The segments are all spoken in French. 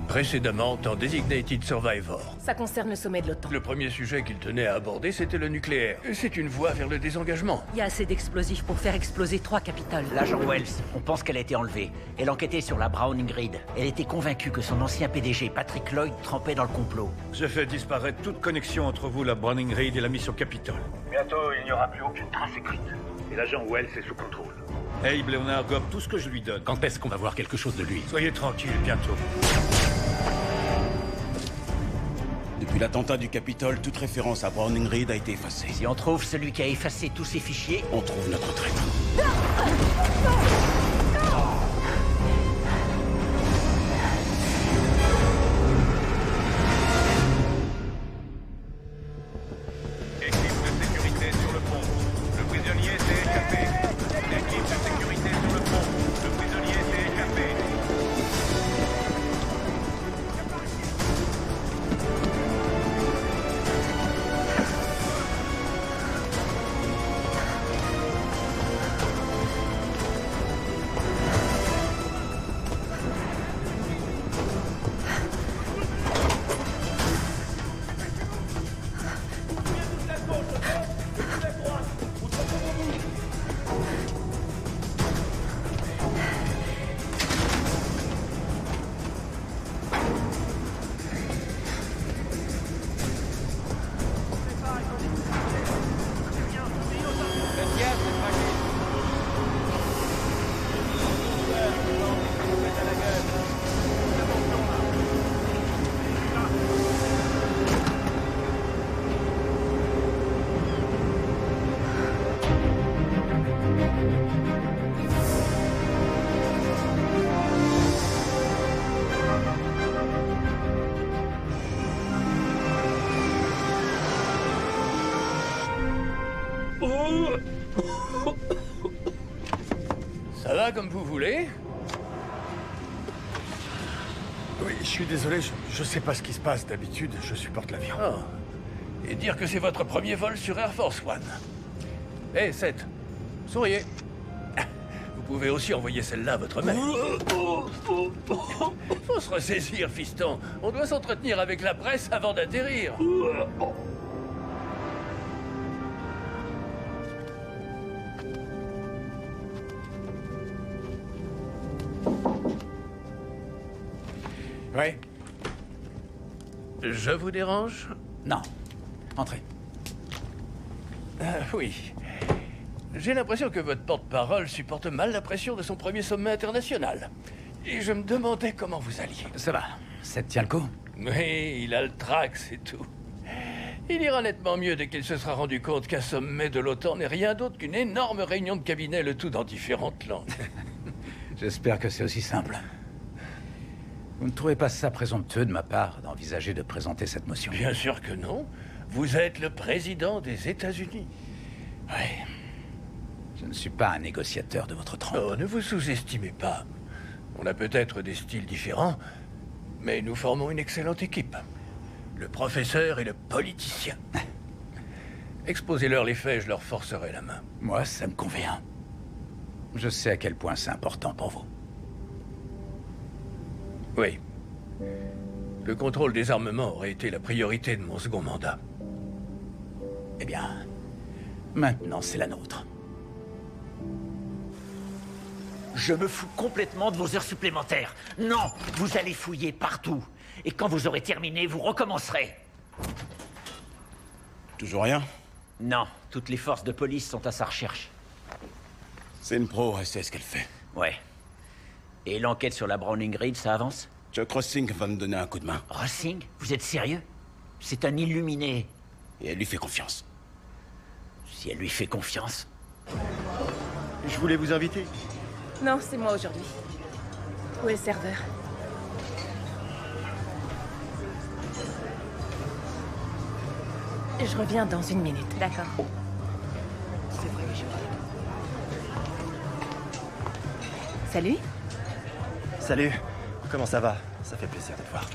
Précédemment dans Designated Survivor. Ça concerne le sommet de l'OTAN. Le premier sujet qu'il tenait à aborder, c'était le nucléaire. Et c'est une voie vers le désengagement. Il y a assez d'explosifs pour faire exploser 3 capitales. L'agent Wells, on pense qu'elle a été enlevée. Elle enquêtait sur la Browning Reed. Elle était convaincue que son ancien PDG, Patrick Lloyd, trempait dans le complot. Je fais disparaître toute connexion entre vous, la Browning Reed et la mission Capitol. Bientôt, il n'y aura plus aucune trace écrite. Et l'agent Wells est sous contrôle. Abe Leonard gobe tout ce que je lui donne. Quand est-ce qu'on va voir quelque chose de lui? Soyez tranquille, bientôt. Depuis l'attentat du Capitole, toute référence à Browning Reed a été effacée. Si on trouve celui qui a effacé tous ces fichiers, On trouve notre traître. Équipe de sécurité sur le pont. Le prisonnier s'est échappé. Équipe de sécurité sur le pont. Le prisonnier s'est échappé. Ça va comme vous voulez? Oui, je suis désolé, je sais pas ce qui se passe. D'habitude, je supporte l'avion. Oh. Et dire que c'est votre premier vol sur Air Force One. Hé, Seth, souriez. Vous pouvez aussi envoyer celle-là à votre mère. Faut se ressaisir, fiston. On doit s'entretenir avec la presse avant d'atterrir. Ouais. Je vous dérange? Non. Entrez. Oui. J'ai l'impression que votre porte-parole supporte mal la pression de son premier sommet international. Et je me demandais comment vous alliez. Ça va. Ça te tient le coup? Oui, il a le trac, c'est tout. Il ira nettement mieux dès qu'il se sera rendu compte qu'un sommet de l'OTAN n'est rien d'autre qu'une énorme réunion de cabinet, le tout dans différentes langues. J'espère que c'est aussi simple. Vous ne trouvez pas ça présomptueux de ma part d'envisager de présenter cette motion? Bien sûr que non. Vous êtes le président des États-Unis. Oui. Je ne suis pas un négociateur de votre trempe. Oh, ne vous sous-estimez pas. On a peut-être des styles différents, mais nous formons une excellente équipe. Le professeur et le politicien. Exposez-leur les faits, je leur forcerai la main. Moi, ça me convient. Je sais à quel point c'est important pour vous. Oui. Le contrôle des armements aurait été la priorité de mon second mandat. Eh bien, maintenant c'est la nôtre. je me fous complètement de vos heures supplémentaires. Non, vous allez fouiller partout. Et quand vous aurez terminé, vous recommencerez. Toujours rien? Non, toutes les forces de police sont à sa recherche. C'est une pro, elle sait ce qu'elle fait. Ouais. Et l'enquête sur la Browning Reed, ça avance? Chuck Rossing va me donner un coup de main. Rossing? Vous êtes sérieux? C'est un illuminé. Et elle lui fait confiance. Si elle lui fait confiance. Je voulais vous inviter. Non, c'est moi aujourd'hui. Où est le serveur? Je reviens dans une minute. D'accord. C'est vrai que Salut. Salut. Comment ça va? Ça fait plaisir de te voir.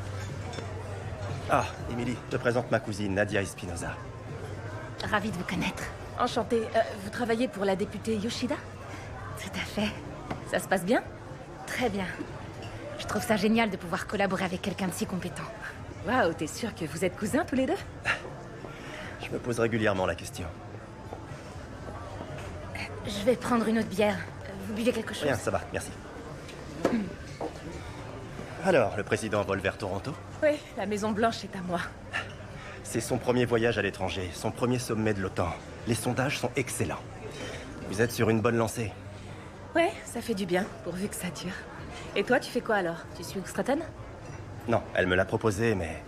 Ah, Emily, je te présente ma cousine Nadia Espinoza. Ravie de vous connaître. Enchantée. Vous travaillez pour la députée Yoshida? Tout à fait. Ça se passe bien? Très bien. Je trouve ça génial de pouvoir collaborer avec quelqu'un de si compétent. Waouh, t'es sûr que vous êtes cousins tous les deux? Je me pose régulièrement la question. Je vais prendre une autre bière. Vous buvez quelque chose? Rien, ça va, merci. Alors, le président vole vers Toronto? Oui, la Maison Blanche est à moi. C'est son premier voyage à l'étranger, son premier sommet de l'OTAN. Les sondages sont excellents. Vous êtes sur une bonne lancée. Ouais, ça fait du bien, pourvu que ça dure. Et toi, tu fais quoi alors? Tu suis Hugh Stratton? Non, elle me l'a proposé, mais...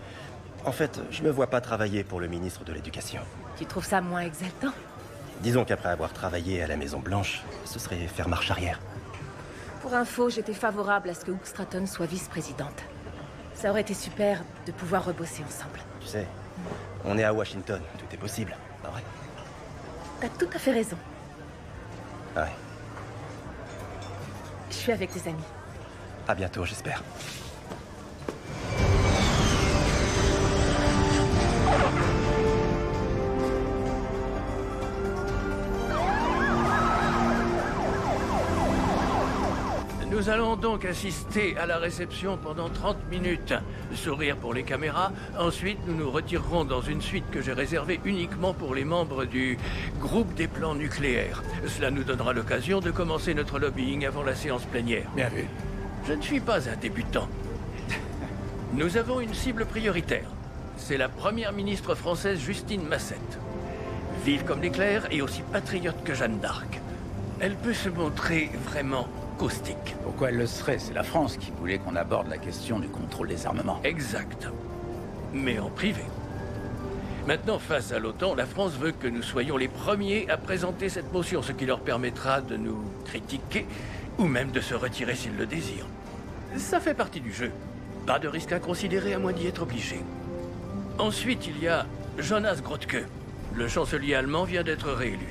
En fait, je me vois pas travailler pour le ministre de l'Éducation. Tu trouves ça moins exaltant? Disons qu'après avoir travaillé à la Maison-Blanche, ce serait faire marche arrière. Pour info, j'étais favorable à ce que Hugh Stratton soit vice-présidente. Ça aurait été super de pouvoir rebosser ensemble. Tu sais, on est à Washington, tout est possible, pas vrai? T'as tout à fait raison. Ouais. Je suis avec tes amis. À bientôt, j'espère. Nous allons donc assister à la réception pendant 30 minutes. Sourire pour les caméras. Ensuite, nous nous retirerons dans une suite que j'ai réservée uniquement pour les membres du groupe des plans nucléaires. Cela nous donnera l'occasion de commencer notre lobbying avant la séance plénière. Bien vu. Je ne suis pas un débutant. Nous avons une cible prioritaire. C'est la première ministre française Justine Massette. Vive comme l'éclair et aussi patriote que Jeanne d'Arc. Elle peut se montrer vraiment caustique. Pourquoi elle le serait? C'est la France qui voulait qu'on aborde la question du contrôle des armements. Exact. Mais en privé. Maintenant, face à l'OTAN, la France veut que nous soyons les premiers à présenter cette motion, ce qui leur permettra de nous critiquer ou même de se retirer s'ils le désirent. Ça fait partie du jeu. Pas de risque inconsidéré à moins d'y être obligé. Ensuite, il y a Jonas Grotke. Le chancelier allemand vient d'être réélu.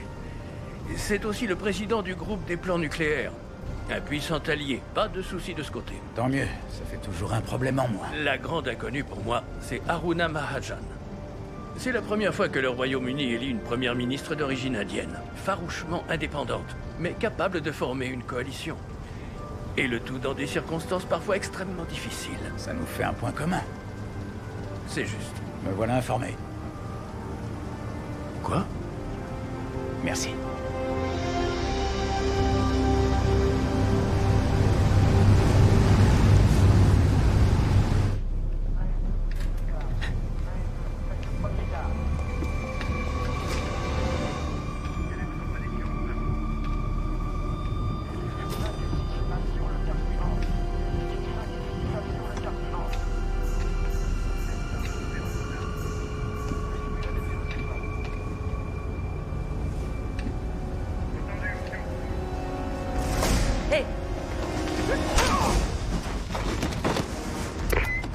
C'est aussi le président du groupe des plans nucléaires. Un puissant allié, pas de souci de ce côté. Tant mieux, ça fait toujours un problème en moins. La grande inconnue pour moi, c'est Haruna Mahajan. C'est la première fois que le Royaume-Uni élit une première ministre d'origine indienne, farouchement indépendante, mais capable de former une coalition. Et le tout dans des circonstances parfois extrêmement difficiles. Ça nous fait un point commun. C'est juste. Me voilà informé. Quoi? Merci.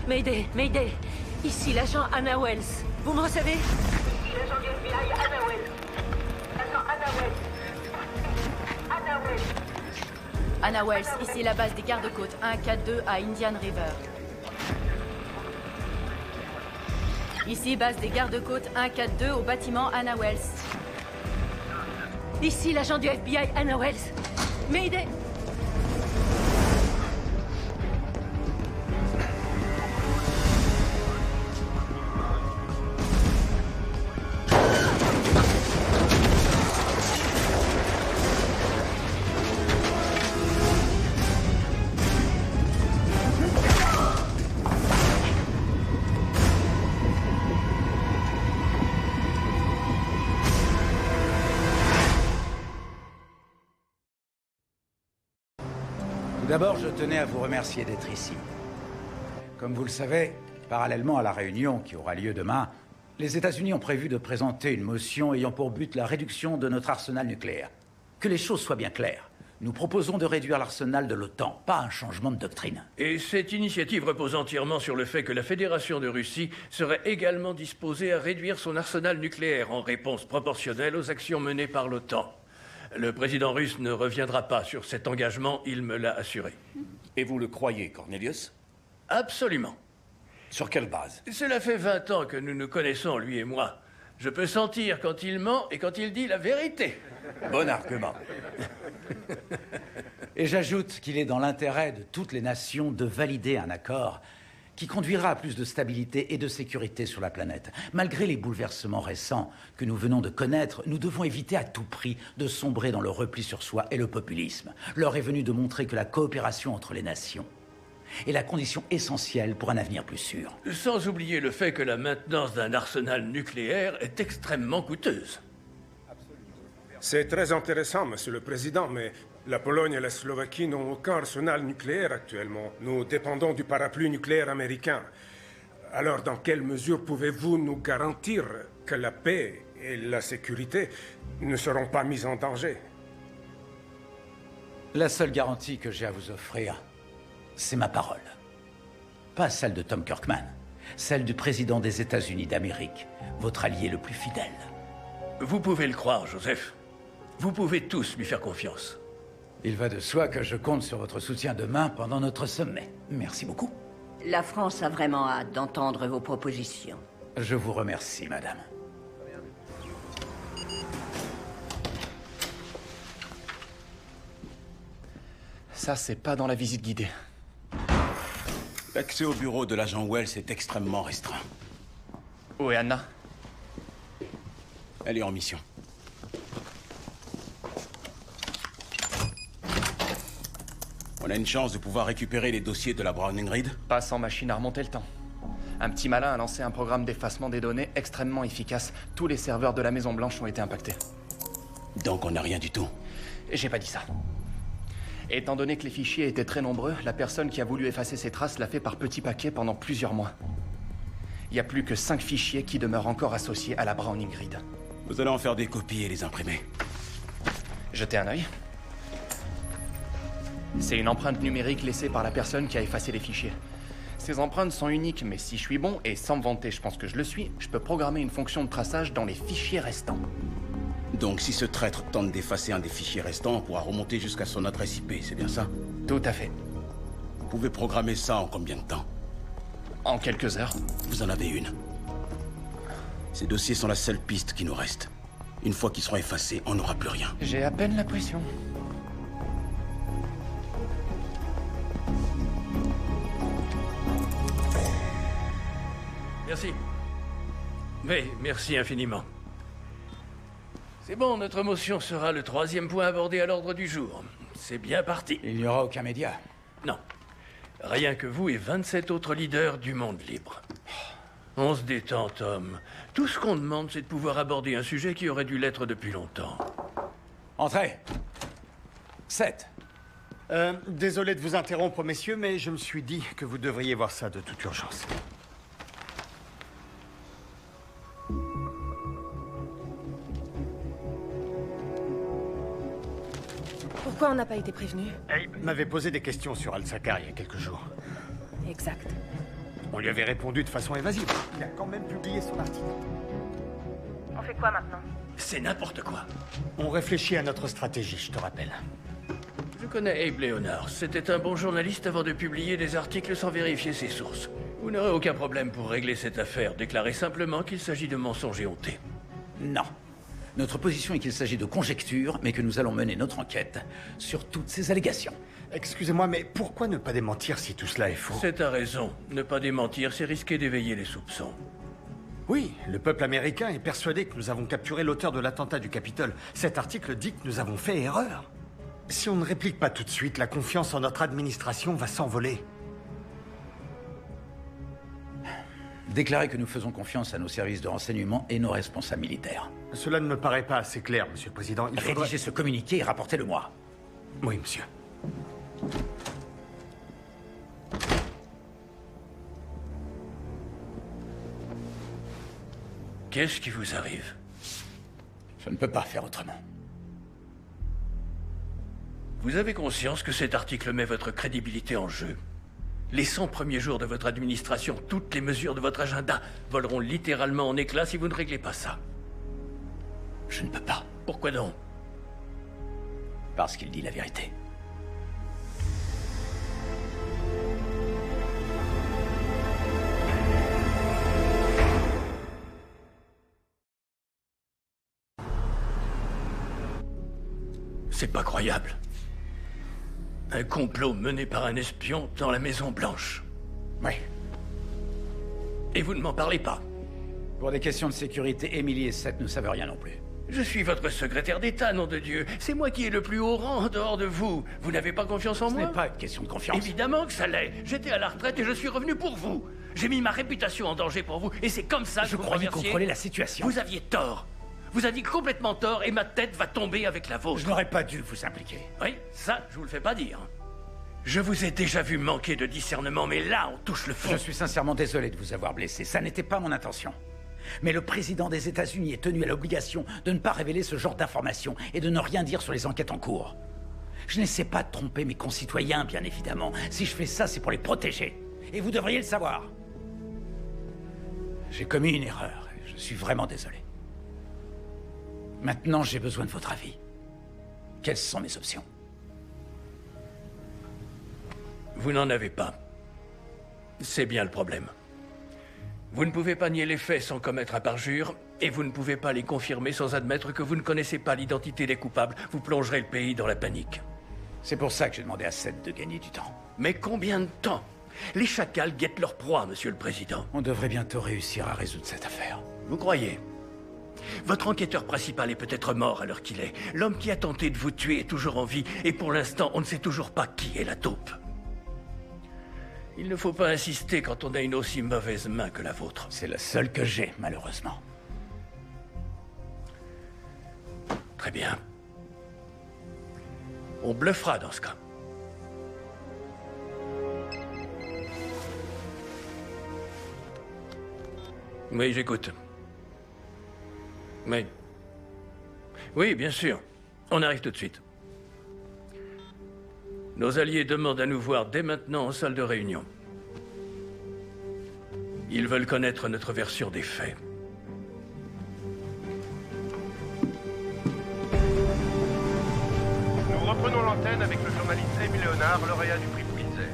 Mayday, Mayday. Ici l'agent Anna Wells. Vous me recevez? L'agent du FBI, Anna Wells. Agent Anna Wells. Anna Wells. Anna Wells, ici la base des gardes-côtes 142 à Indian River. Ici base des gardes-côtes 142 au bâtiment Anna Wells. Ici l'agent du FBI, Anna Wells. Mayday. Tout d'abord, je tenais à vous remercier d'être ici. Comme vous le savez, parallèlement à la réunion qui aura lieu demain, les États-Unis ont prévu de présenter une motion ayant pour but la réduction de notre arsenal nucléaire. Que les choses soient bien claires. Nous proposons de réduire l'arsenal de l'OTAN, pas un changement de doctrine. Et cette initiative repose entièrement sur le fait que la Fédération de Russie serait également disposée à réduire son arsenal nucléaire en réponse proportionnelle aux actions menées par l'OTAN. Le président russe ne reviendra pas sur cet engagement, il me l'a assuré. Et vous le croyez, Cornelius? Absolument. Sur quelle base? Cela fait 20 ans que nous nous connaissons, lui et moi. Je peux sentir quand il ment et quand il dit la vérité. Bon argument. Et j'ajoute qu'il est dans l'intérêt de toutes les nations de valider un accord qui conduira à plus de stabilité et de sécurité sur la planète. Malgré les bouleversements récents que nous venons de connaître, nous devons éviter à tout prix de sombrer dans le repli sur soi et le populisme. L'heure est venue de montrer que la coopération entre les nations est la condition essentielle pour un avenir plus sûr. Sans oublier le fait que la maintenance d'un arsenal nucléaire est extrêmement coûteuse. C'est très intéressant, Monsieur le Président, mais la Pologne et la Slovaquie n'ont aucun arsenal nucléaire actuellement. Nous dépendons du parapluie nucléaire américain. Alors, dans quelle mesure pouvez-vous nous garantir que la paix et la sécurité ne seront pas mises en danger? La seule garantie que j'ai à vous offrir, c'est ma parole. Pas celle de Tom Kirkman, celle du président des États-Unis d'Amérique, votre allié le plus fidèle. Vous pouvez le croire, Joseph. Vous pouvez tous lui faire confiance. Il va de soi que je compte sur votre soutien demain pendant notre sommet. Merci beaucoup. La France a vraiment hâte d'entendre vos propositions. Je vous remercie, madame. Ça, c'est pas dans la visite guidée. L'accès au bureau de l'agent Wells est extrêmement restreint. Où est Anna? Elle est en mission. On a une chance de pouvoir récupérer les dossiers de la Browning Reed? Pas sans machine à remonter le temps. Un petit malin a lancé un programme d'effacement des données extrêmement efficace. Tous les serveurs de la Maison Blanche ont été impactés. Donc on n'a rien du tout. J'ai pas dit ça. Étant donné que les fichiers étaient très nombreux, la personne qui a voulu effacer ces traces l'a fait par petits paquets pendant plusieurs mois. Il y a plus que 5 fichiers qui demeurent encore associés à la Browning Reed. Vous allez en faire des copies et les imprimer. Jetez un œil. C'est une empreinte numérique laissée par la personne qui a effacé les fichiers. Ces empreintes sont uniques, mais si je suis bon, et sans me vanter, je pense que je le suis, je peux programmer une fonction de traçage dans les fichiers restants. Donc si ce traître tente d'effacer un des fichiers restants, on pourra remonter jusqu'à son adresse IP, c'est bien ça? Tout à fait. Vous pouvez programmer ça en combien de temps? En quelques heures. Vous en avez une. Ces dossiers sont la seule piste qui nous reste. Une fois qu'ils seront effacés, on n'aura plus rien. J'ai à peine la pression. Merci. Oui, merci infiniment. C'est bon, notre motion sera le 3e point abordé à l'ordre du jour. C'est bien parti. Il n'y aura aucun média? Non. Rien que vous et 27 autres leaders du monde libre. On se détend, Tom. Tout ce qu'on demande, c'est de pouvoir aborder un sujet qui aurait dû l'être depuis longtemps. Entrez. 7. Désolé de vous interrompre, messieurs, mais je me suis dit que vous devriez voir ça de toute urgence. Pourquoi on n'a pas été prévenu? Abe m'avait posé des questions sur Al-Sakar il y a quelques jours. Exact. On lui avait répondu de façon évasive. Il a quand même publié son article. On fait quoi maintenant? C'est n'importe quoi. On réfléchit à notre stratégie, je te rappelle. Je connais Abe Leonard. C'était un bon journaliste avant de publier des articles sans vérifier ses sources. Vous n'aurez aucun problème pour régler cette affaire. Déclarez simplement qu'il s'agit de mensonges éhontés. Non. Notre position est qu'il s'agit de conjectures, mais que nous allons mener notre enquête sur toutes ces allégations. Excusez-moi, mais pourquoi ne pas démentir si tout cela est faux? C'est ta raison. Ne pas démentir, c'est risquer d'éveiller les soupçons. Oui, le peuple américain est persuadé que nous avons capturé l'auteur de l'attentat du Capitole. Cet article dit que nous avons fait erreur. Si on ne réplique pas tout de suite, la confiance en notre administration va s'envoler. Déclarez que nous faisons confiance à nos services de renseignement et nos responsables militaires. Cela ne me paraît pas assez clair, Monsieur le Président. Il faudrait... Rédigez ce communiqué et rapportez-le-moi. Oui, monsieur. Qu'est-ce qui vous arrive? Je ne peux pas faire autrement. Vous avez conscience que cet article met votre crédibilité en jeu? Les 100 premiers jours de votre administration, toutes les mesures de votre agenda voleront littéralement en éclats si vous ne réglez pas ça. Je ne peux pas. Pourquoi donc? Parce qu'il dit la vérité. C'est pas croyable. Un complot mené par un espion dans la Maison Blanche. Oui. Et vous ne m'en parlez pas. Pour des questions de sécurité, Emily et Seth ne savent rien non plus. Je suis votre secrétaire d'État, nom de Dieu. C'est moi qui ai le plus haut rang en dehors de vous. Vous n'avez pas confiance en moi? Ce n'est pas une question de confiance. Évidemment que ça l'est. J'étais à la retraite et je suis revenu pour vous. J'ai mis ma réputation en danger pour vous et c'est comme ça que je vous croyais remerciez. contrôler la situation. Vous aviez tort. Vous aviez complètement tort et ma tête va tomber avec la vôtre. Je n'aurais pas dû vous impliquer. Oui, ça, je vous le fais pas dire. Je vous ai déjà vu manquer de discernement, mais là, on touche le fond. Je suis sincèrement désolé de vous avoir blessé. Ça n'était pas mon intention. Mais le président des États-Unis est tenu à l'obligation de ne pas révéler ce genre d'informations et de ne rien dire sur les enquêtes en cours. Je n'essaie pas de tromper mes concitoyens, bien évidemment. Si je fais ça, c'est pour les protéger. Et vous devriez le savoir. J'ai commis une erreur. Et je suis vraiment désolé. Maintenant, j'ai besoin de votre avis. Quelles sont mes options? Vous n'en avez pas. C'est bien le problème. Vous ne pouvez pas nier les faits sans commettre un parjure, et vous ne pouvez pas les confirmer sans admettre que vous ne connaissez pas l'identité des coupables. Vous plongerez le pays dans la panique. C'est pour ça que j'ai demandé à Seth de gagner du temps. Mais combien de temps? Les chacals guettent leur proie, Monsieur le Président. On devrait bientôt réussir à résoudre cette affaire. Vous croyez? Votre enquêteur principal est peut-être mort à l'heure qu'il est. L'homme qui a tenté de vous tuer est toujours en vie, et pour l'instant, on ne sait toujours pas qui est la taupe. Il ne faut pas insister quand on a une aussi mauvaise main que la vôtre. C'est la seule que j'ai, malheureusement. Très bien. On bluffera dans ce cas. Oui, j'écoute. Oui. Oui, bien sûr. On arrive tout de suite. Nos alliés demandent à nous voir dès maintenant en salle de réunion. Ils veulent connaître notre version des faits. Nous reprenons l'antenne avec le journaliste Amy Leonard, lauréat du prix Pulitzer.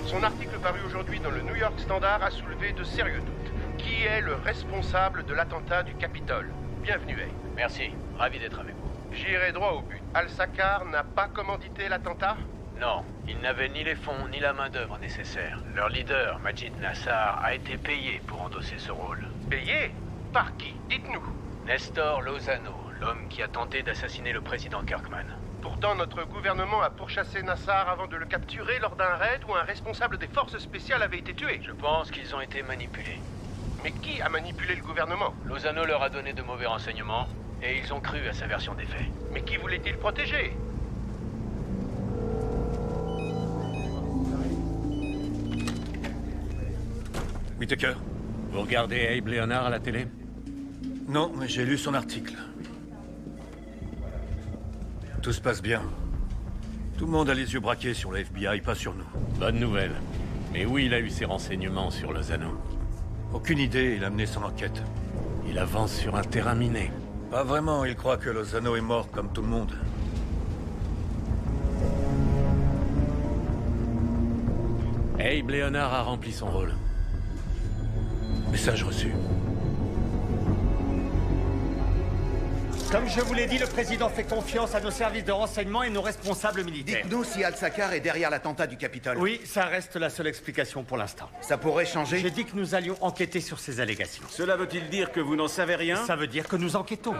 Son article paru aujourd'hui dans le New York Standard a soulevé de sérieux doutes. Qui est le responsable de l'attentat du Capitole? Bienvenue, Amy. Merci, ravi d'être avec vous. J'irai droit au but. Al-Sakar n'a pas commandité l'attentat? Non, ils n'avaient ni les fonds ni la main-d'œuvre nécessaire. Leur leader, Majid Nassar, a été payé pour endosser ce rôle. Payé? Par qui? Dites-nous. Nestor Lozano, l'homme qui a tenté d'assassiner le président Kirkman. Pourtant, notre gouvernement a pourchassé Nassar avant de le capturer lors d'un raid où un responsable des forces spéciales avait été tué. Je pense qu'ils ont été manipulés. Mais qui a manipulé le gouvernement? Lozano leur a donné de mauvais renseignements, et ils ont cru à sa version des faits. Mais qui voulait-il protéger? Whittaker, vous regardez Abe Leonard à la télé? Non, mais j'ai lu son article. Tout se passe bien. Tout le monde a les yeux braqués sur le FBI, pas sur nous. Bonne nouvelle. Mais où il a eu ses renseignements sur Lozano? Aucune idée, il a mené son enquête. Il avance sur un terrain miné. Pas vraiment, il croit que Lozano est mort comme tout le monde. Abe Leonard a rempli son rôle. Message reçu. Comme je vous l'ai dit, le président fait confiance à nos services de renseignement et nos responsables militaires. Dites-nous si Al-Sakar est derrière l'attentat du Capitole. Oui, ça reste la seule explication pour l'instant. Ça pourrait changer? J'ai dit que nous allions enquêter sur ces allégations. Cela veut-il dire que vous n'en savez rien? Ça veut dire que nous enquêtons.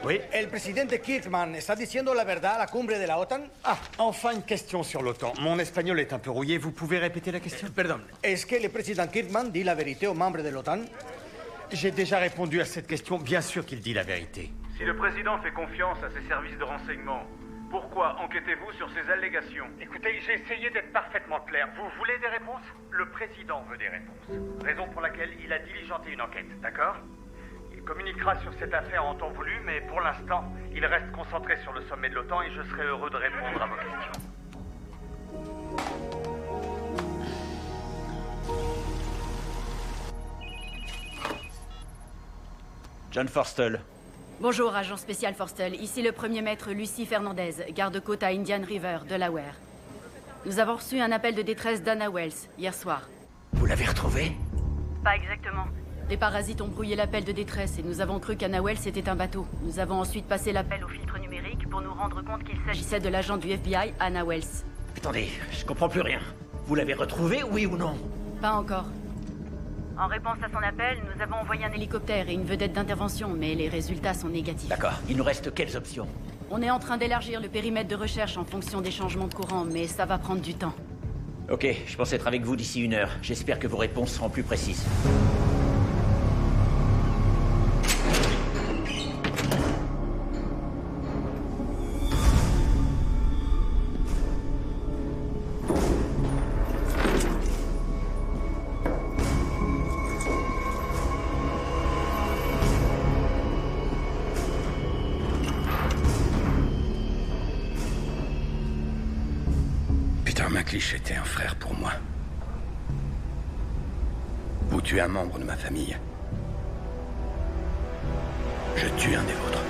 Oui. El presidente Kirkman está diciendo la verdad a la cumbre de la OTAN? Ah, enfin une question sur l'OTAN. Mon espagnol est un peu rouillé, vous pouvez répéter la question? Pardon. Est-ce que le président Kirkman dit la vérité aux membres de l'OTAN? J'ai déjà répondu à cette question, bien sûr qu'il dit la vérité. Si le président fait confiance à ses services de renseignement, pourquoi enquêtez-vous sur ces allégations? Écoutez, j'ai essayé d'être parfaitement clair. Vous voulez des réponses? Le président veut des réponses. Raison pour laquelle il a diligenté une enquête, d'accord? Il communiquera sur cette affaire en temps voulu, mais pour l'instant, il reste concentré sur le sommet de l'OTAN et je serai heureux de répondre à vos questions. John Forstall. Bonjour, agent spécial Forstall. Ici le premier maître Lucie Fernandez, garde-côte à Indian River, Delaware. Nous avons reçu un appel de détresse d'Anna Wells, hier soir. Vous l'avez retrouvée? Pas exactement. Les parasites ont brouillé l'appel de détresse et nous avons cru qu'Anna Wells était un bateau. Nous avons ensuite passé l'appel au filtre numérique pour pour nous rendre compte qu'il s'agissait de l'agent du FBI, Anna Wells. Attendez, je comprends plus rien. Vous l'avez retrouvé, oui ou non? Pas encore. En réponse à son appel, nous avons envoyé un hélicoptère et une vedette d'intervention, mais les résultats sont négatifs. D'accord. Il nous reste quelles options? On est en train d'élargir le périmètre de recherche en fonction des changements de courant, mais ça va prendre du temps. Ok, je pense être avec vous d'ici 1 heure. J'espère que vos réponses seront plus précises. McLeish était un frère pour moi. Vous tuez un membre de ma famille. Je tue un des vôtres.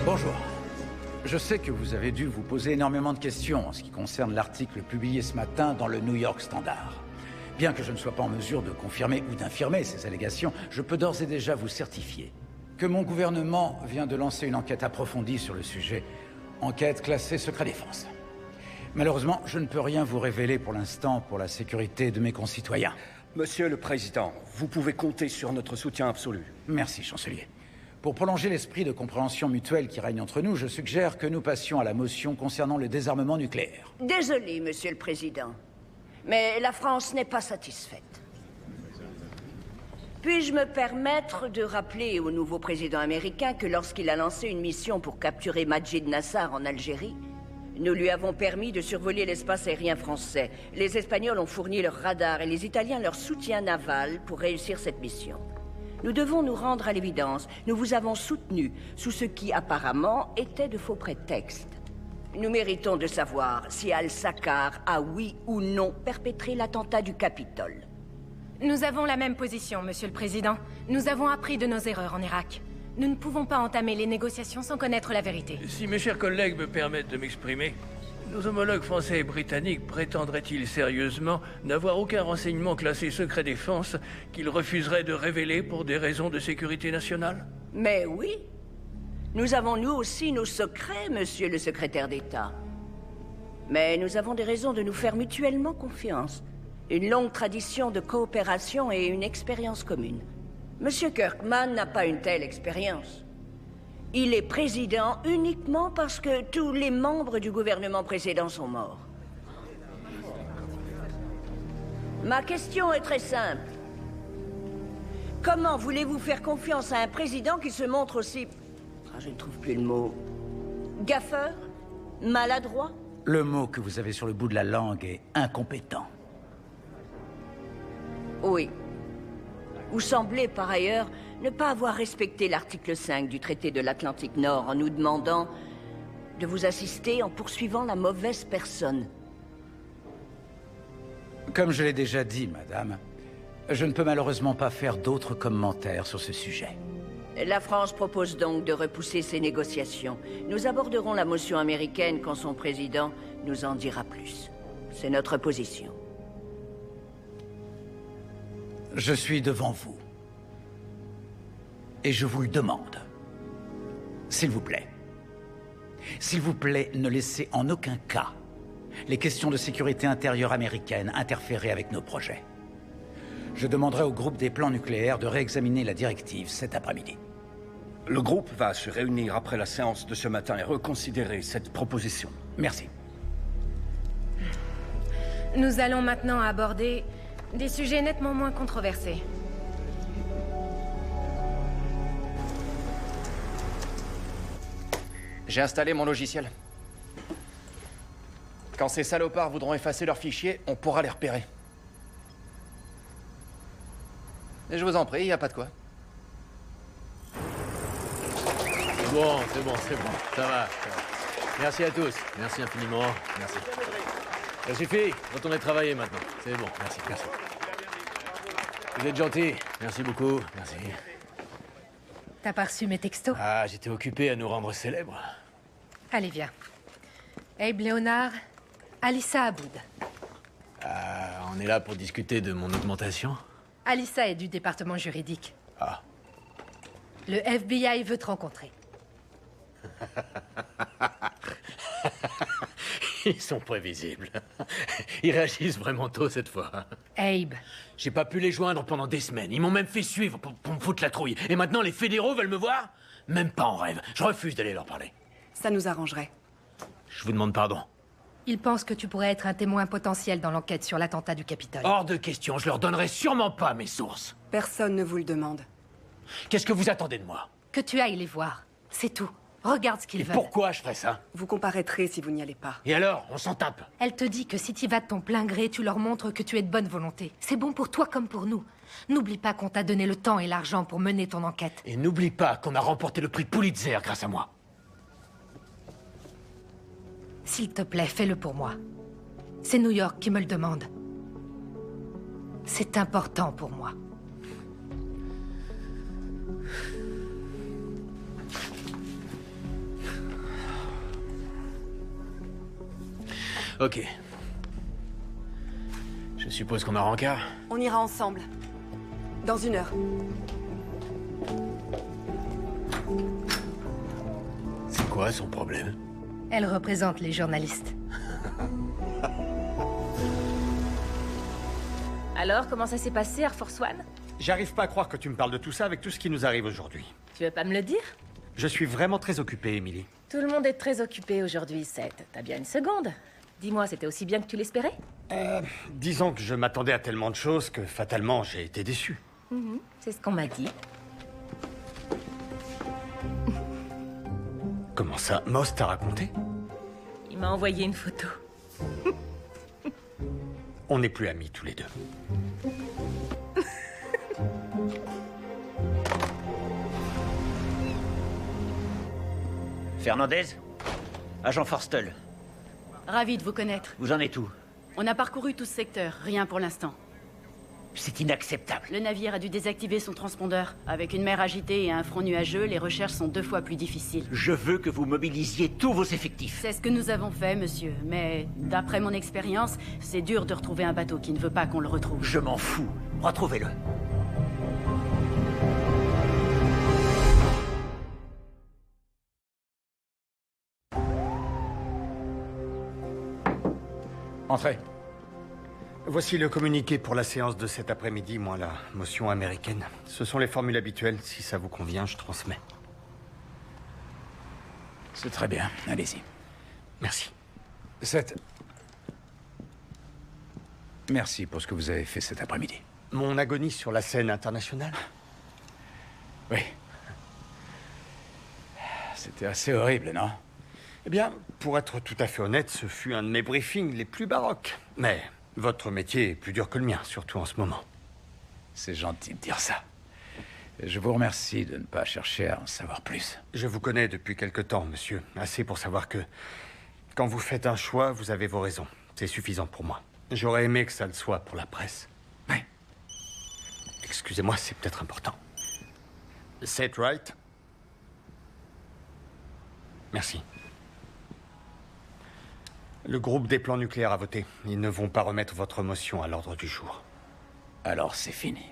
Bonjour. Je sais que vous avez dû vous poser énormément de questions en ce qui concerne l'article publié ce matin dans le New York Standard. Bien que je ne sois pas en mesure de confirmer ou d'infirmer ces allégations, je peux d'ores et déjà vous certifier que mon gouvernement vient de lancer une enquête approfondie sur le sujet. Enquête classée secret défense. Malheureusement, je ne peux rien vous révéler pour l'instant pour la sécurité de mes concitoyens. Monsieur le Président, vous pouvez compter sur notre soutien absolu. Merci, chancelier. Pour prolonger l'esprit de compréhension mutuelle qui règne entre nous, je suggère que nous passions à la motion concernant le désarmement nucléaire. Désolé, Monsieur le Président, mais la France n'est pas satisfaite. Puis-je me permettre de rappeler au nouveau président américain que lorsqu'il a lancé une mission pour capturer Majid Nassar en Algérie, nous lui avons permis de survoler l'espace aérien français. Les Espagnols ont fourni leur radar et les Italiens leur soutien naval pour réussir cette mission. Nous devons nous rendre à l'évidence. Nous vous avons soutenu sous ce qui, apparemment, était de faux prétextes. Nous méritons de savoir si Al-Sakkar a, oui ou non, perpétré l'attentat du Capitole. Nous avons la même position, Monsieur le Président. Nous avons appris de nos erreurs en Irak. Nous ne pouvons pas entamer les négociations sans connaître la vérité. Si mes chers collègues me permettent de m'exprimer, nos homologues français et britanniques prétendraient-ils sérieusement n'avoir aucun renseignement classé secret défense qu'ils refuseraient de révéler pour des raisons de sécurité nationale? Mais oui. Nous avons nous aussi nos secrets, Monsieur le secrétaire d'État. Mais nous avons des raisons de nous faire mutuellement confiance. Une longue tradition de coopération et une expérience commune. Monsieur Kirkman n'a pas une telle expérience. Il est président uniquement parce que tous les membres du gouvernement précédent sont morts. Ma question est très simple. Comment voulez-vous faire confiance à un président qui se montre aussi... je ne trouve plus le mot... gaffeur? Maladroit? Le mot que vous avez sur le bout de la langue est incompétent. Oui. Vous semblez, par ailleurs, ne pas avoir respecté l'article 5 du traité de l'Atlantique Nord en nous demandant de vous assister en poursuivant la mauvaise personne. Comme je l'ai déjà dit, madame, je ne peux malheureusement pas faire d'autres commentaires sur ce sujet. La France propose donc de repousser ces négociations. Nous aborderons la motion américaine quand son président nous en dira plus. C'est notre position. Je suis devant vous. Et je vous le demande. S'il vous plaît. S'il vous plaît, ne laissez en aucun cas les questions de sécurité intérieure américaine interférer avec nos projets. Je demanderai au groupe des plans nucléaires de réexaminer la directive cet après-midi. Le groupe va se réunir après la séance de ce matin et reconsidérer cette proposition. Merci. Nous allons maintenant aborder des sujets nettement moins controversés. J'ai installé mon logiciel. Quand ces salopards voudront effacer leurs fichiers, on pourra les repérer. Et je vous en prie, y a pas de quoi. Bon, c'est bon, ça va. Merci à tous, merci infiniment, merci. Ça suffit, retournez travailler maintenant. C'est bon, merci. Vous êtes gentils, merci beaucoup, merci. T'as pas reçu mes textos? Ah, j'étais occupé à nous rendre célèbres. Allez, viens. Abe Leonard, Alyssa Aboud. Ah, on est là pour discuter de mon augmentation? Alyssa est du département juridique. Ah. Le FBI veut te rencontrer. Ils sont prévisibles. Ils réagissent vraiment tôt cette fois. Abe. J'ai pas pu les joindre pendant des semaines. Ils m'ont même fait suivre pour me foutre la trouille. Et maintenant, les fédéraux veulent me voir? Même pas en rêve. Je refuse d'aller leur parler. Ça nous arrangerait. Je vous demande pardon. Ils pensent que tu pourrais être un témoin potentiel dans l'enquête sur l'attentat du Capitole. Hors de question, je leur donnerai sûrement pas mes sources. Personne ne vous le demande. Qu'est-ce que vous attendez de moi? Que tu ailles les voir. C'est tout. Regarde ce qu'ils veulent. Pourquoi je ferais ça? Vous comparaîtrez si vous n'y allez pas. Et alors, on s'en tape? Elle te dit que si tu vas de ton plein gré, tu leur montres que tu es de bonne volonté. C'est bon pour toi comme pour nous. N'oublie pas qu'on t'a donné le temps et l'argent pour mener ton enquête. Et n'oublie pas qu'on a remporté le prix Pulitzer grâce à moi. S'il te plaît, fais-le pour moi. C'est New York qui me le demande. C'est important pour moi. Ok. Je suppose qu'on a rencard. On ira ensemble. Dans 1 heure. C'est quoi son problème? Elle représente les journalistes. Alors, comment ça s'est passé, Air Force One? J'arrive pas à croire que tu me parles de tout ça avec tout ce qui nous arrive aujourd'hui. Tu veux pas me le dire? Je suis vraiment très occupé, Emily. Tout le monde est très occupé aujourd'hui, Seth. T'as bien une seconde. Dis-moi, c'était aussi bien que tu l'espérais? Disons que je m'attendais à tellement de choses que, fatalement, j'ai été déçu. C'est ce qu'on m'a dit. Comment ça? Moss t'a raconté? Il m'a envoyé une photo. On n'est plus amis tous les deux. Fernandez? Agent Forstel. Ravi de vous connaître. Vous en êtes où? On a parcouru tout ce secteur, rien pour l'instant. C'est inacceptable. Le navire a dû désactiver son transpondeur. Avec une mer agitée et un front nuageux, les recherches sont 2 fois plus difficiles. Je veux que vous mobilisiez tous vos effectifs. C'est ce que nous avons fait, monsieur. Mais d'après mon expérience, c'est dur de retrouver un bateau qui ne veut pas qu'on le retrouve. Je m'en fous. Retrouvez-le. Entrez. Voici le communiqué pour la séance de cet après-midi, moins la motion américaine. Ce sont les formules habituelles. Si ça vous convient, je transmets. C'est très bien. Allez-y. Merci. Merci pour ce que vous avez fait cet après-midi. Mon agonie sur la scène internationale? Oui. C'était assez horrible, non? Eh bien, pour être tout à fait honnête, ce fut un de mes briefings les plus baroques. Mais votre métier est plus dur que le mien, surtout en ce moment. C'est gentil de dire ça. Je vous remercie de ne pas chercher à en savoir plus. Je vous connais depuis quelque temps, monsieur. Assez pour savoir que quand vous faites un choix, vous avez vos raisons. C'est suffisant pour moi. J'aurais aimé que ça le soit pour la presse. Oui. Excusez-moi, c'est peut-être important. Seth Wright? Merci. Le groupe des plans nucléaires a voté. Ils ne vont pas remettre votre motion à l'ordre du jour. Alors c'est fini.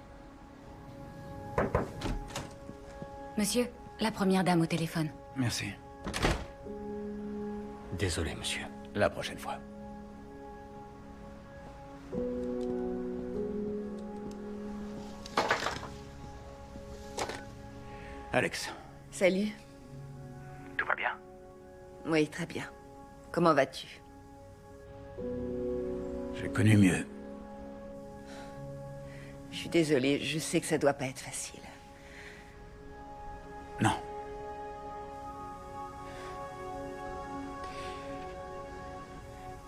Monsieur, la première dame au téléphone. Merci. Désolé, monsieur. La prochaine fois. Alex. Salut. Tout va bien? Oui, très bien. Comment vas-tu? J'ai connu mieux. Je suis désolée, je sais que ça doit pas être facile.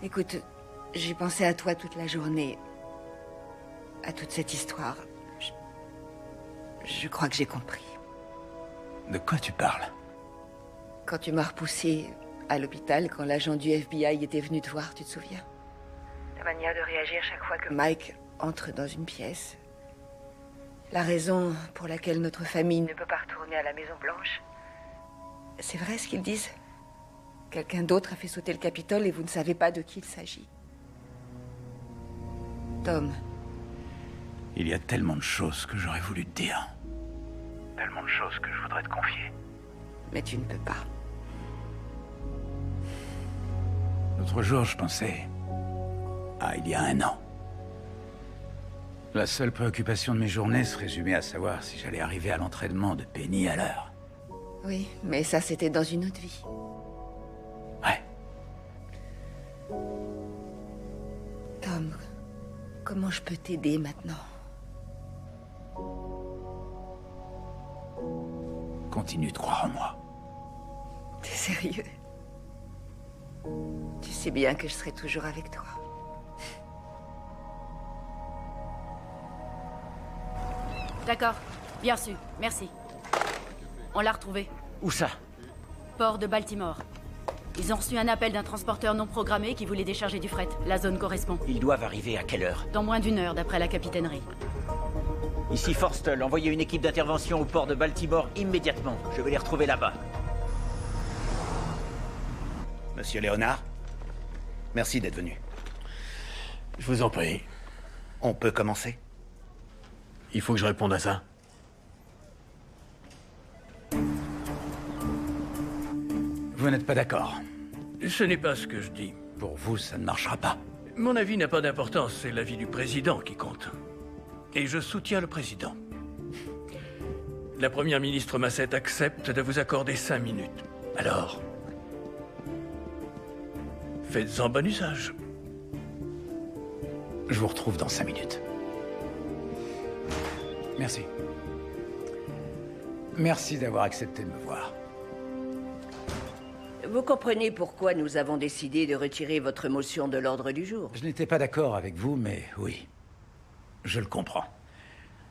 Écoute, j'ai pensé à toi toute la journée. À toute cette histoire. Je crois que j'ai compris. De quoi tu parles? Quand tu m'as repoussé à l'hôpital, quand l'agent du FBI était venu te voir, tu te souviens? Ta manière de réagir chaque fois que Mike entre dans une pièce. La raison pour laquelle notre famille ne peut pas retourner à la Maison Blanche. C'est vrai ce qu'ils disent? Quelqu'un d'autre a fait sauter le Capitole et vous ne savez pas de qui il s'agit. Tom. Il y a tellement de choses que j'aurais voulu te dire. Tellement de choses que je voudrais te confier. Mais tu ne peux pas. L'autre jour, je pensais... à il y a 1 an. La seule préoccupation de mes journées se résumait à savoir si j'allais arriver à l'entraînement de Penny à l'heure. Oui, mais ça c'était dans une autre vie. Ouais. Tom, comment je peux t'aider maintenant? Continue de croire en moi. T'es sérieux? Tu sais bien que je serai toujours avec toi. D'accord, bien su, merci. On l'a retrouvé. Où ça? Port de Baltimore. Ils ont reçu un appel d'un transporteur non programmé qui voulait décharger du fret. La zone correspond. Ils doivent arriver à quelle heure? Dans moins d'1 heure, d'après la capitainerie. Ici Forstall, envoyez une équipe d'intervention au port de Baltimore immédiatement. Je vais les retrouver là-bas. Monsieur Léonard, merci d'être venu. Je vous en prie. On peut commencer? Il faut que je réponde à ça. Vous n'êtes pas d'accord? Ce n'est pas ce que je dis. Pour vous, ça ne marchera pas. Mon avis n'a pas d'importance, c'est l'avis du président qui compte. Et je soutiens le président. La première ministre Massett accepte de vous accorder 5 minutes. Alors, faites-en bon usage. Je vous retrouve dans 5 minutes. Merci. Merci d'avoir accepté de me voir. Vous comprenez pourquoi nous avons décidé de retirer votre motion de l'ordre du jour? Je n'étais pas d'accord avec vous, mais oui. Je le comprends.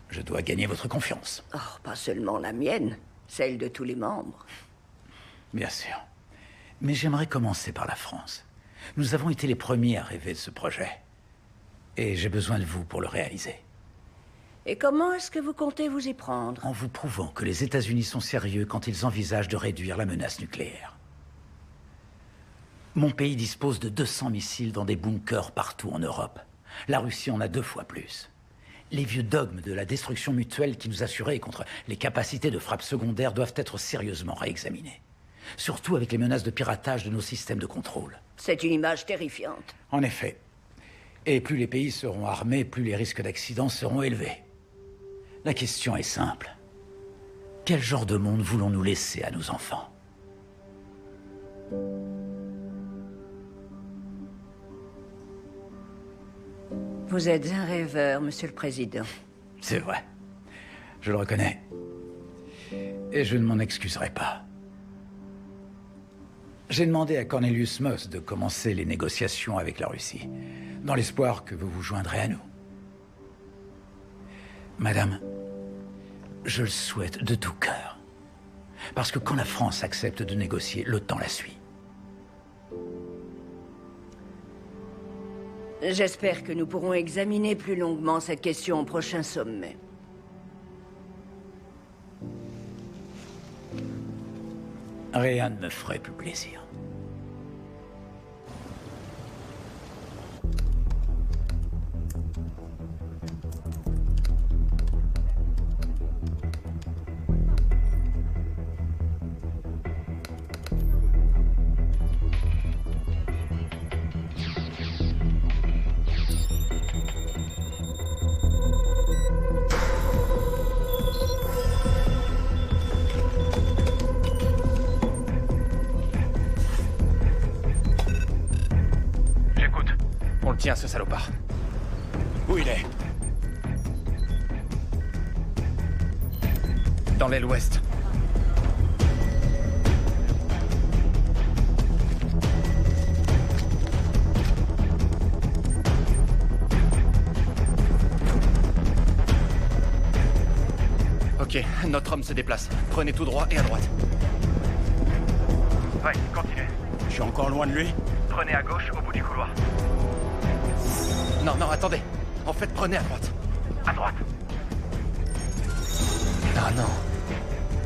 Je dois gagner votre confiance. Oh, pas seulement la mienne, celle de tous les membres. Bien sûr. Mais j'aimerais commencer par la France. Nous avons été les premiers à rêver de ce projet. Et j'ai besoin de vous pour le réaliser. Et comment est-ce que vous comptez vous y prendre? En vous prouvant que les États-Unis sont sérieux quand ils envisagent de réduire la menace nucléaire. Mon pays dispose de 200 missiles dans des bunkers partout en Europe. La Russie en a 2 fois plus. Les vieux dogmes de la destruction mutuelle qui nous assuraient contre les capacités de frappe secondaire doivent être sérieusement réexaminés. Surtout avec les menaces de piratage de nos systèmes de contrôle. C'est une image terrifiante. En effet. Et plus les pays seront armés, plus les risques d'accidents seront élevés. La question est simple. Quel genre de monde voulons-nous laisser à nos enfants? Vous êtes un rêveur, Monsieur le Président. C'est vrai. Je le reconnais. Et je ne m'en excuserai pas. J'ai demandé à Cornelius Moss de commencer les négociations avec la Russie, dans l'espoir que vous vous joindrez à nous. Madame, je le souhaite de tout cœur. Parce que quand la France accepte de négocier, l'OTAN la suit. J'espère que nous pourrons examiner plus longuement cette question au prochain sommet. Rien ne me ferait plus plaisir. Tiens, ce salopard. Où il est? Dans l'aile ouest. Ok, notre homme se déplace. Prenez tout droit et à droite. Ouais, continuez. Je suis encore loin de lui? Prenez à gauche au bout du couloir. Non, non, attendez. En fait, prenez à droite. À droite. Ah non.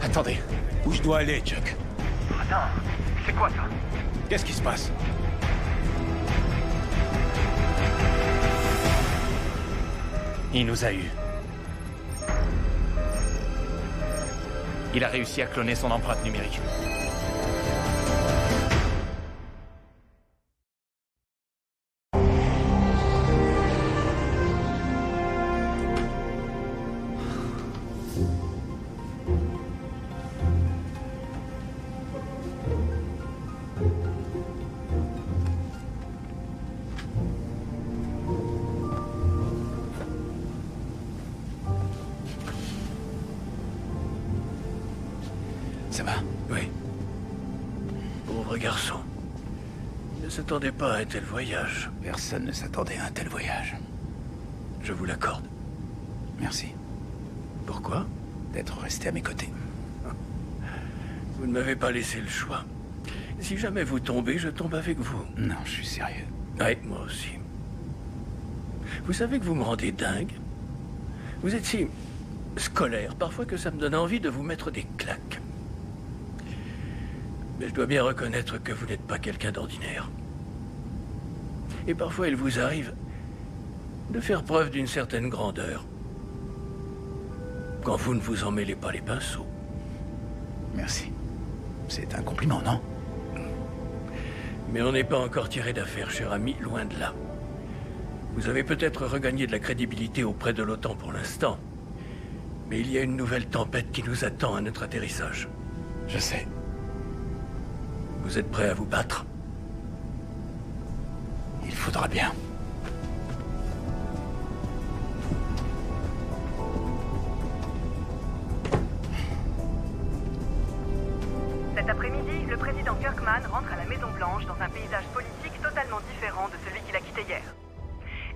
Attendez. Où je dois aller, Chuck? Attends, c'est quoi ça? Qu'est-ce qui se passe? Il nous a eus. Il a réussi à cloner son empreinte numérique. Ça va? Oui. Pauvre garçon. Ne s'attendait pas à un tel voyage. Personne ne s'attendait à un tel voyage. Je vous l'accorde. Merci. Pourquoi? D'être resté à mes côtés. Vous ne m'avez pas laissé le choix. Si jamais vous tombez, je tombe avec vous. Non, je suis sérieux. Oui, moi aussi. Vous savez que vous me rendez dingue? Vous êtes si scolaire, parfois que ça me donne envie de vous mettre des claques. Mais je dois bien reconnaître que vous n'êtes pas quelqu'un d'ordinaire. Et parfois, il vous arrive de faire preuve d'une certaine grandeur. Quand vous ne vous en mêlez pas les pinceaux. Merci. C'est un compliment, non? Mais on n'est pas encore tiré d'affaire, cher ami, loin de là. Vous avez peut-être regagné de la crédibilité auprès de l'OTAN pour l'instant. Mais il y a une nouvelle tempête qui nous attend à notre atterrissage. Je sais. Vous êtes prêt à vous battre? Il faudra bien. Cet après-midi, le président Kirkman rentre à la Maison-Blanche dans un paysage politique totalement différent de celui qu'il a quitté hier.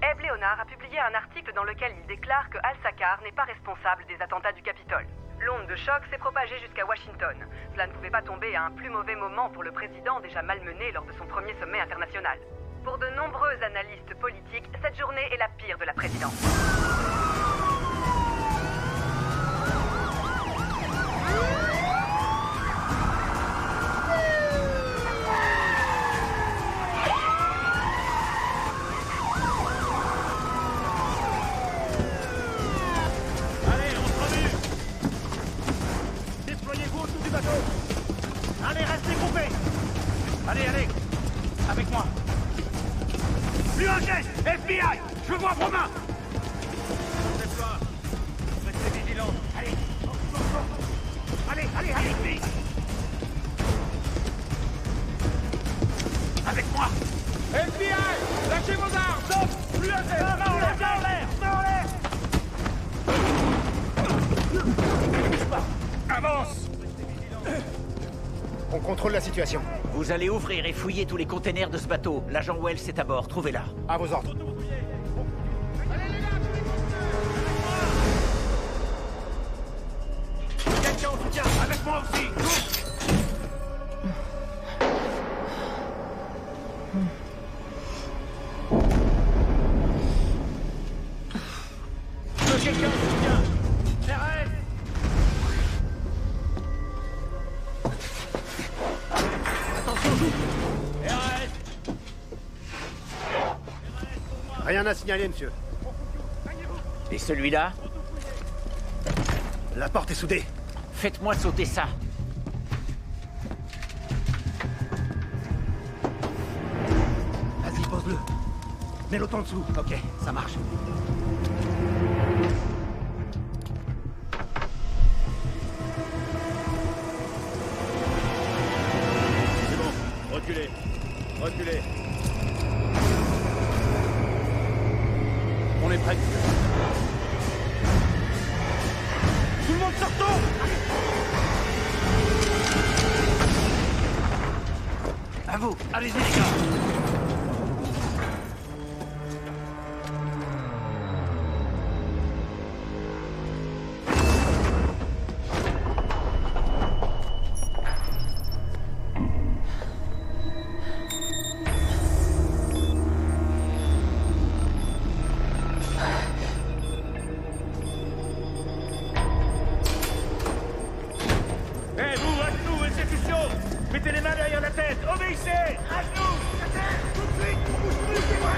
Eb Leonard a publié un article dans lequel il déclare que Al-Sakar n'est pas responsable des attentats du Capitole. L'onde de choc s'est propagée jusqu'à Washington. Cela ne pouvait pas tomber à un plus mauvais moment pour le président déjà malmené lors de son premier sommet international. Pour de nombreux analystes politiques, cette journée est la pire de la présidence. Allez, restez groupés. Allez, allez. Avec moi. Plus un geste. FBI. Je vois vos mains. Faites-toi. Restez vigilants. Allez. Allez, allez, allez. Vite. Avec moi. FBI. Lâchez vos armes. Stop. Plus un geste. Main en l'air. Main en l'air. Avance. On contrôle la situation. Vous allez ouvrir et fouiller tous les containers de ce bateau. L'agent Wells est à bord, trouvez-la. À vos ordres. Quelqu'un au soutien. Avec moi aussi. Quelqu'un au soutien. Arrête. Rien à signaler, monsieur. Et celui-là? La porte est soudée. Faites-moi sauter ça. Vas-y, pose-le. Mets-le en dessous. Ok, ça marche. C'est bon. Reculez. Reculez. On est prêt. Tout le monde se retourne. À vous. Allez-y, les gars. Mettez les mains derrière la tête. Obéissez. À genoux. La terre. Tout de suite. On bouge plus. C'est moi.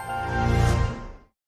Thank you.